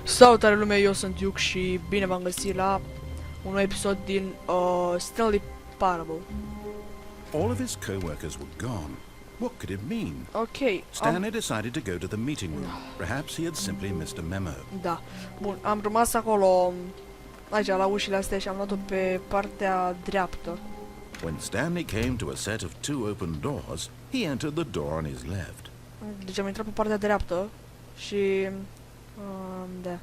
Salutare lume, eu sunt Iuc și bine v-am găsit la un nou episod din Stanley Parable. All of his co-workers were gone. What could it mean? Ok, Stanley decided to go to the meeting room. Perhaps he had simply missed a memo. da. Bun, am rămas acolo, aici, la ușile astea și am luat-o pe partea dreaptă. When Stanley came to a set of two open doors, he entered the door on his left. Deci am intrat pe partea dreaptă și... da.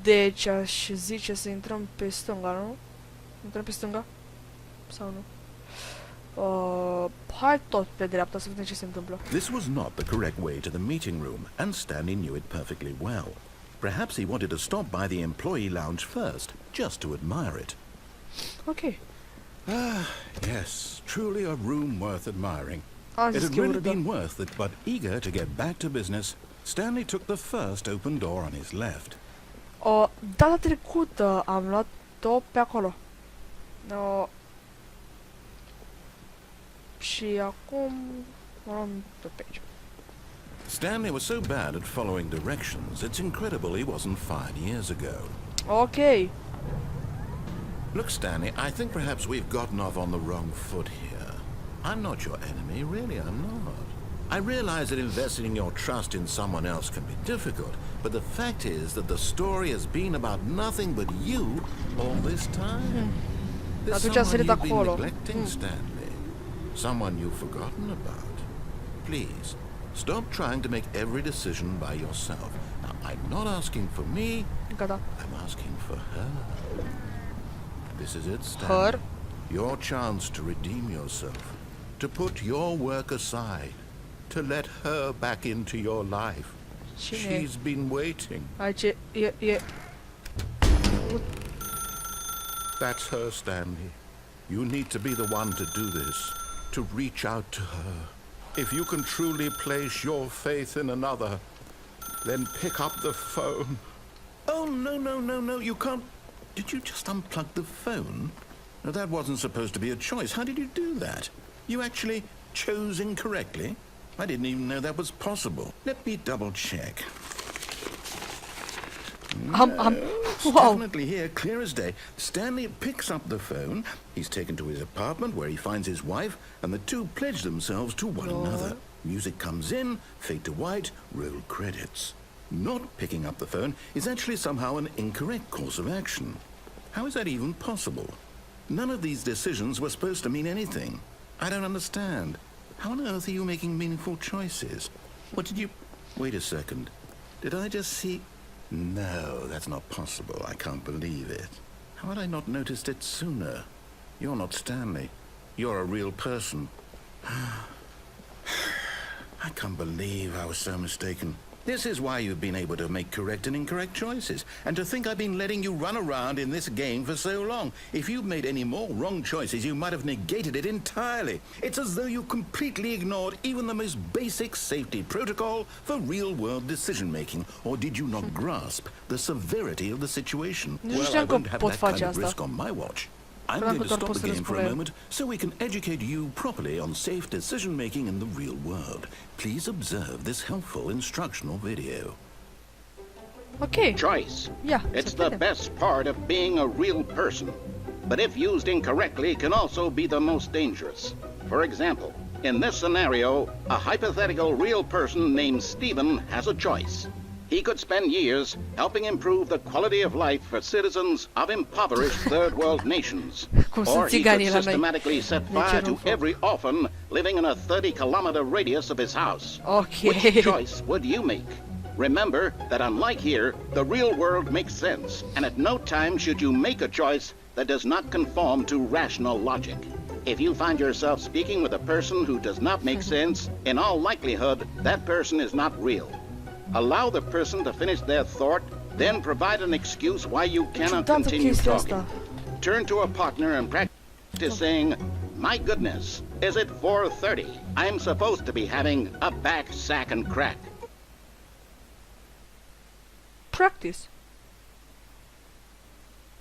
Deci aș zice să intrăm pe stânga, nu? Intrăm pe stânga? Sau nu? Hai tot pe dreapta să vedem ce se întâmplă. This was not the correct way to the meeting room, and Stanley knew it perfectly well. Perhaps he wanted to stop by the employee lounge first, just to admire it. Ok. Yes, truly a room worth admiring. Am It zis had că e really urâtă. been worth it, but eager to get back to business, Stanley took the first open door on his left. Data trecută am luat-o pe acolo. Și acum o luăm tot pe aici. Stanley was so bad at following directions, it's incredible he wasn't fired years ago. Ok. Look, Stanley, I think perhaps we've gotten off on the wrong foot here. I'm not your enemy, really, I'm not. I realize that investing your trust in someone else can be difficult, but the fact is that the story has been about nothing but you all this time. There's Atunci a someone sărit you've been acolo. neglecting, Stanley. Someone you've forgotten about. Please, stop trying to make every decision by yourself. Now, I'm not asking for me, Gata. I'm asking for her. This is it, Stanley. Her? Your chance to redeem yourself, to put your work aside, to let her back into your life. Cine e? She's been waiting. Aici e... That's her, Stanley. You need to be the one to do this, to reach out to her. If you can truly place your faith in another, then pick up the phone. Oh, no, you can't. Did you just unplug the phone? No, that wasn't supposed to be a choice. How did you do that? You actually chose incorrectly? I didn't even know that was possible. Let me double check. Wow. Definitely here, clear as day. Stanley picks up the phone. He's taken to his apartment where he finds his wife, and the two pledge themselves to one another. Music comes in, fade to white, roll credits. Not picking up the phone is actually somehow an incorrect course of action. How is that even possible? None of these decisions were supposed to mean anything. I don't understand. How on earth are you making meaningful choices? What did you... Wait a second. Did I just see... No, that's not possible. I can't believe it. How had I not noticed it sooner? You're not Stanley. You're a real person. I can't believe I was so mistaken. This is why you've been able to make correct and incorrect choices. And to think I've been letting you run around in this game for so long. If you'd made any more wrong choices, you might have negated it entirely. It's as though you completely ignored even the most basic safety protocol for real-world decision-making. Or did you not grasp the severity of the situation? Well, I won't have that kind of risk on my watch. I'm going to stop the game for a moment so we can educate you properly on safe decision-making in the real world. Please observe this helpful instructional video. Ok. Choice. Ia, It's să the vedem. best part of being a real person. But if used incorrectly, can also be the most dangerous. For example, in this scenario, a hypothetical real person named Stephen has a choice. He could spend years helping improve the quality of life for citizens of impoverished third world nations. Cum Or sunt he could țiganii la noi. systematically set Ne fire cerem to foc. every orphan living in a 30-kilometer radius of his house. Ok. Which choice would you make? Remember that unlike here, the real world makes sense, and at no time should you make a choice that does not conform to rational logic. If you find yourself speaking with a person who does not make sense, in all likelihood, that person is not real. Allow the person to finish their thought, then provide an excuse why you cannot Ciudată continue chestia talking. asta. Turn to a partner and practice saying, "My goodness, is it 4:30? I'm supposed to be having a back, sack, and crack." Practice.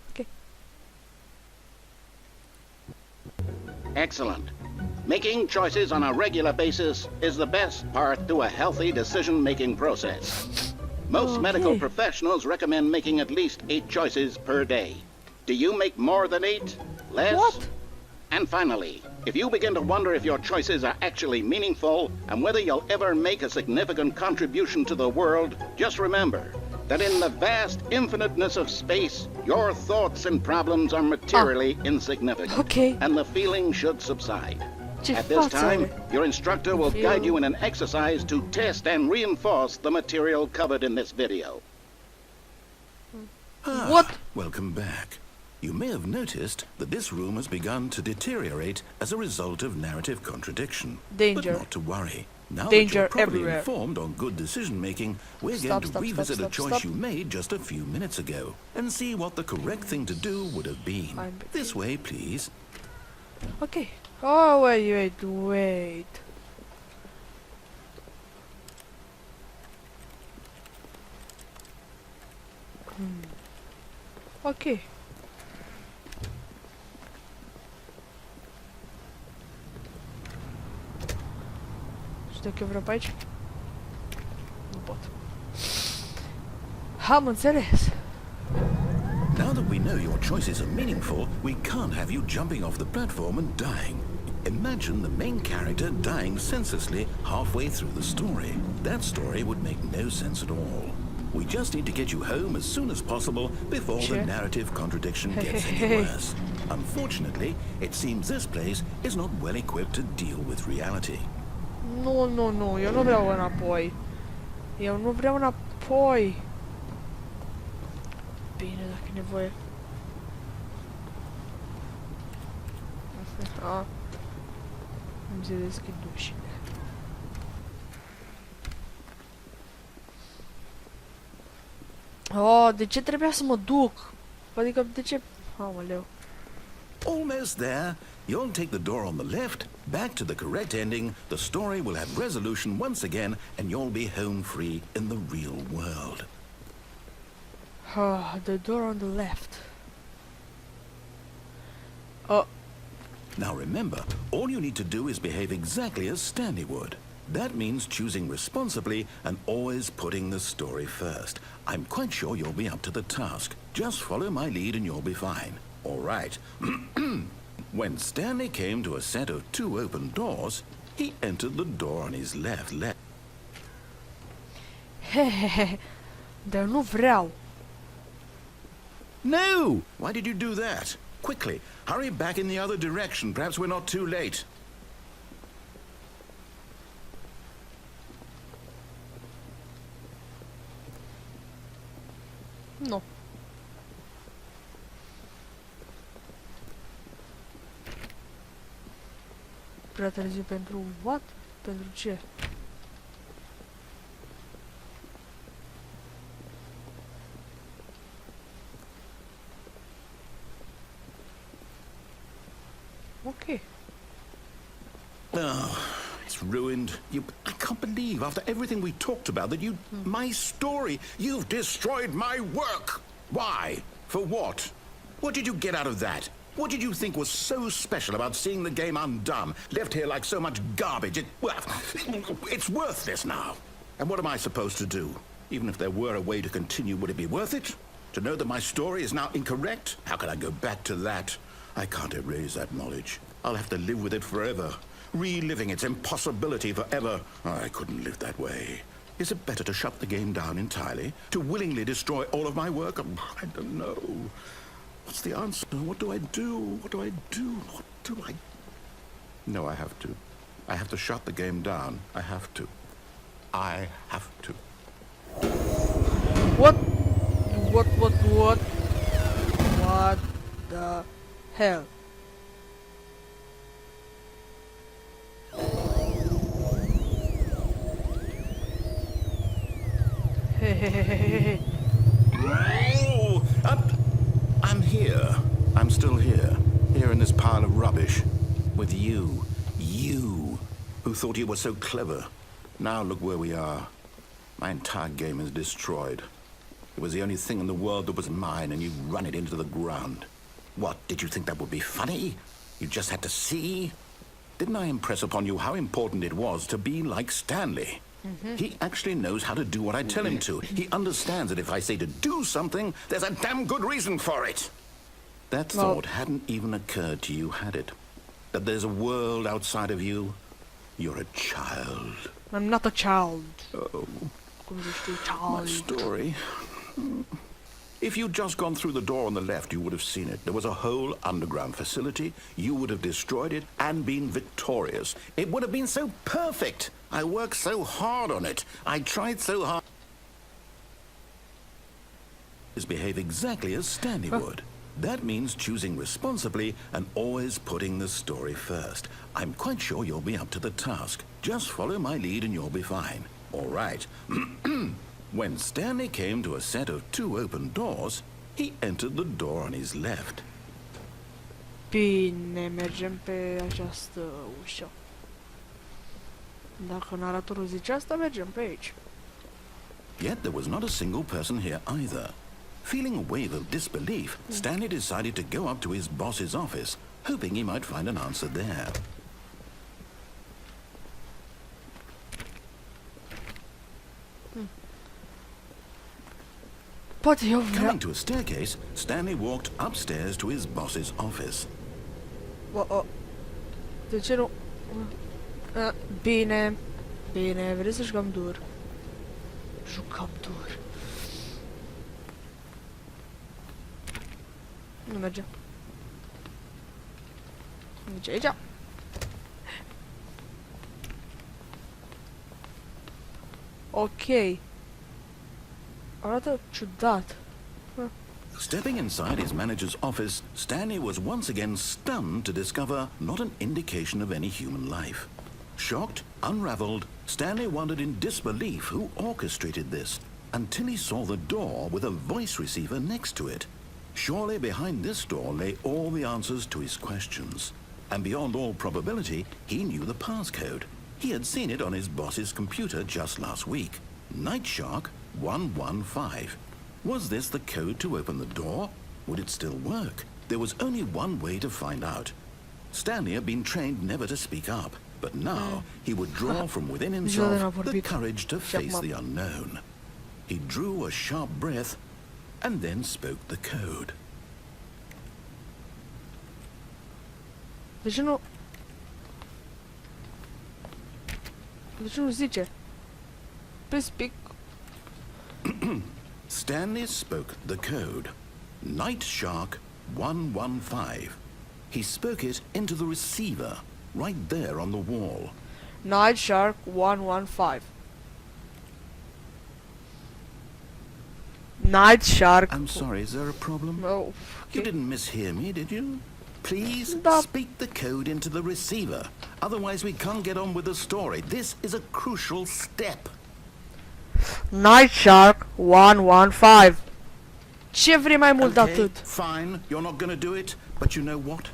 Ok. Excellent. Making choices on a regular basis is the best part to a healthy decision-making process. Most medical Okay. professionals recommend making at least 8 choices per day. Do you make more than 8? Less? What? And finally, if you begin to wonder if your choices are actually meaningful and whether you'll ever make a significant contribution to the world, just remember that in the vast infiniteness of space, your thoughts and problems are materially insignificant. Okay. And the feeling should subside. Ce At this față time, are? your instructor will guide you in an exercise to test and reinforce the material covered in this video. What? Welcome back. You may have noticed that this room has begun to deteriorate as a result of narrative contradiction. Danger. But not to worry. Now that Danger you're properly everywhere. informed on good decision making, we're Stop, going to stop, revisit stop, a stop, choice stop. you made just a few minutes ago and see what the correct thing to do would have been. Fine. This way, please. Okay. Oh, wait. Ok. Și dacă eu vreau pe aici? Nu pot. Am înțeles. Now that we know your choices are meaningful, we can't have you jumping off the platform and dying. Imagine the main character dying senselessly halfway through the story. That story would make no sense at all. We just need to get you home as soon as possible before the Sure. narrative contradiction gets any worse. Unfortunately, it seems this place is not well equipped to deal with reality. Nu, eu nu vreau înapoi. Eu nu vreau înapoi. Bine, dacă e nevoie. Aha. Îmi se deschid ușile. Oh, de ce trebuia să mă duc? Adică, de ce? Aoleu. Almost there. You'll take the door on the left, back to the correct ending, the story will have resolution once again, and you'll be home free in the real world. The door on the left. Oh, Now remember, all you need to do is behave exactly as Stanley would. That means choosing responsibly and always putting the story first. I'm quite sure you'll be up to the task. Just follow my lead and you'll be fine. All right. When Stanley came to a set of 2 open doors, he entered the door on his left. hehehe. Dar nu vreau. No! Why did you do that? Quickly, hurry back in the other direction. Perhaps we're not too late. Nu. Prea târziu pentru what? Pentru ce? Ok. Oh, it's ruined. I can't believe, after everything we talked about, that my story, you've destroyed my work. Why? For what? What did you get out of that? What did you think was so special about seeing the game undone, left here like so much garbage? It's worthless now. And what am I supposed to do? Even if there were a way to continue, would it be worth it? To know that my story is now incorrect? How can I go back to that? I can't erase that knowledge. I'll have to live with it forever, reliving its impossibility forever. I couldn't live that way. Is it better to shut the game down entirely? To willingly destroy all of my work? I don't know. What's the answer? What do I do? What do I do? What do I... No, I have to. I have to shut the game down. I have to. I have to. What? What? What the hell? Hey. Oh, I'm here. I'm still here. Here in this pile of rubbish. With you. You. Who thought you were so clever. Now look where we are. My entire game is destroyed. It was the only thing in the world that was mine, and you run it into the ground. What, did you think that would be funny? You just had to see? Didn't I impress upon you how important it was to be like Stanley? He actually knows how to do what I tell him to. He understands that if I say to do something, there's a damn good reason for it. That Well- thought hadn't even occurred to you, had it? That there's a world outside of you? You're a child. I'm not a child. Oh, Cum zici tu, my child. story. If you'd just gone through the door on the left, you would have seen it. There was a whole underground facility. You would have destroyed it and been victorious. It would have been so perfect. I worked so hard on it. I tried so hard. Behave exactly as Stanley would. That means choosing responsibly and always putting the story first. I'm quite sure you'll be up to the task. Just follow my lead and you'll be fine. All right. When Stanley came to a set of 2 open doors, he entered the door on his left. Bine, mergem pe această ușă. Dacă naratorul zice asta, mergem pe aici. Yet there was not a single person here either. Feeling a wave of disbelief, Stanley decided to go up to his boss's office, hoping he might find an answer there. Poate eu vreau... Coming to a staircase, Stanley walked upstairs to his boss's office. De ce nu... Bine. Bine, vrei să jucăm dur? Jucăm dur. Nu merge. Nici aici. Ok. Arată ciudat. Stepping inside his manager's office, Stanley was once again stunned to discover not an indication of any human life. Shocked, unraveled, Stanley wondered in disbelief who orchestrated this, until he saw the door with a voice receiver next to it. Surely behind this door lay all the answers to his questions. And beyond all probability, he knew the passcode. He had seen it on his boss's computer just last week. Night Shark 115. Was this the code to open the door? Would it still work? There was only one way to find out. Stanley had been trained never to speak up, but now he would draw from within himself the courage to face the unknown. He drew a sharp breath and then spoke the code. De ce nu... De ce nu zice? Please speak. Stanley spoke the code. Night Shark 115. He spoke it into the receiver, right there on the wall. Night Shark 115. Night Shark... I'm sorry, is there a problem? Oh, You okay. didn't mishear me, did you? Please Da. speak the code into the receiver. Otherwise we can't get on with the story. This is a crucial step. Night Shark 115. Ce vrei mai mult de Okay, atât? fine, you're not gonna do it, but you know what?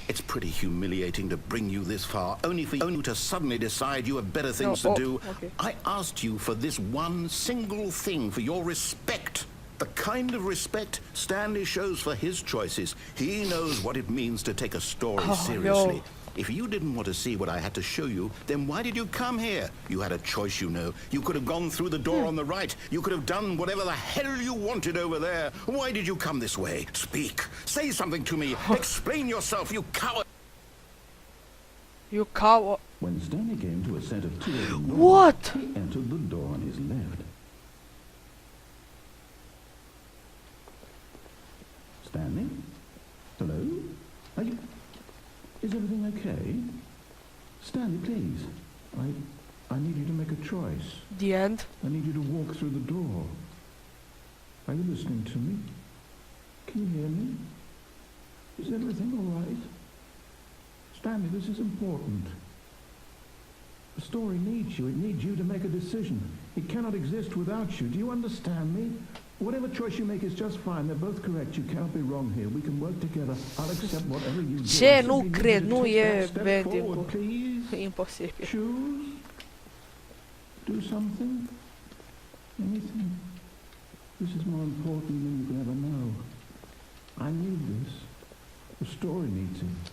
It's pretty humiliating to bring you this far, only for you to suddenly decide you have better things Oh, to do. okay. I asked you for this one single thing, for your respect. The kind of respect Stanley shows for his choices. He knows what it means to take a story seriously. yo. If you didn't want to see what I had to show you, then why did you come here? You had a choice, you know. You could have gone through the door on the right. You could have done whatever the hell you wanted over there. Why did you come this way? Speak. Say something to me. Explain yourself, you coward. You cow... When Stanley came to a set of 2 open doors, What? he entered the door on his left. Stanley? Hello? Are you... Is everything okay? Stanley, please. I need you to make a choice. The end. I need you to walk through the door. Are you listening to me? Can you hear me? Is everything all right? Stanley, this is important. The story needs you. It needs you to make a decision. It cannot exist without you. Do you understand me? Whatever choice you make is just fine. They're both correct. You cannot be wrong here. We can work together. I'll accept whatever you do. Ce? Nu Simply cred, need you to nu take e that step Bendy forward, cu... please. Imposibil. Choose. Do something. Anything. This is more important than you can ever know. I need this. The story needs it.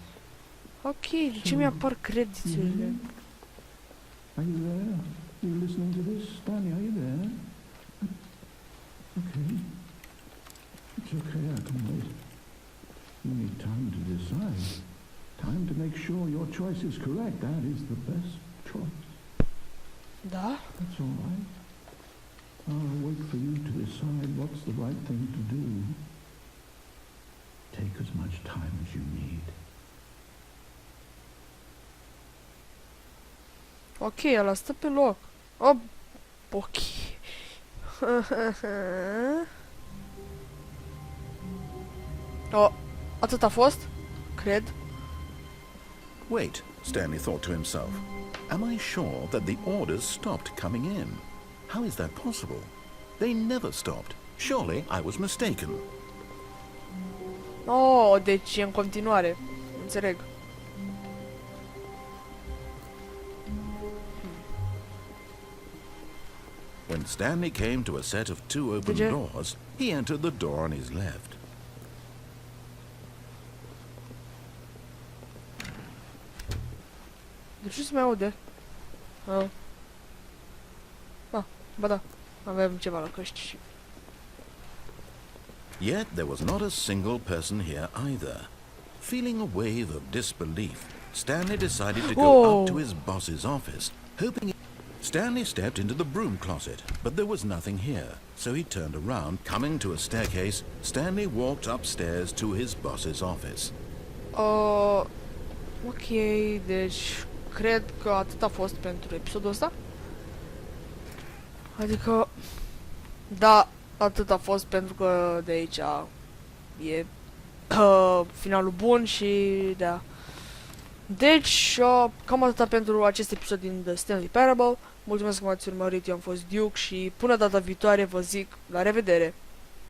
Ok, de ce mi-apar creditele? Are you there? Are you listening to this? Stanley, are you there? Okay. It's okay, I can wait. You need time to decide. Time to make sure your choice is correct. That is the best choice. Da? That's all right. I'll wait for you to decide what's the right thing to do. Take as much time as you need. Ok, ăla stă pe loc. Oh, ok. Oh, atât a fost? Cred. Wait, Stanley thought to himself. Am I sure that the orders stopped coming in? How is that possible? They never stopped. Surely I was mistaken. Oh, deci e în continuare. Înțeleg. When Stanley came to a set of 2 open Did you- doors, he entered the door on his left. De ce se mai aude? Oh. Ah, ba da. Avem ceva la căști și... Yet there was not a single person here either. Feeling a wave of disbelief, Stanley decided to go up to his boss's office, hoping... Stanley stepped into the broom closet, but there was nothing here, so he turned around. Coming to a staircase, Stanley walked upstairs to his boss's office. Ok, deci cred că atât a fost pentru episodul ăsta. Adică, da, atât a fost pentru că de aici e finalul bun și da. Deci, cam atâta pentru acest episod din The Stanley Parable. Mulțumesc că m-ați urmărit, eu am fost Duke și până data viitoare vă zic la revedere!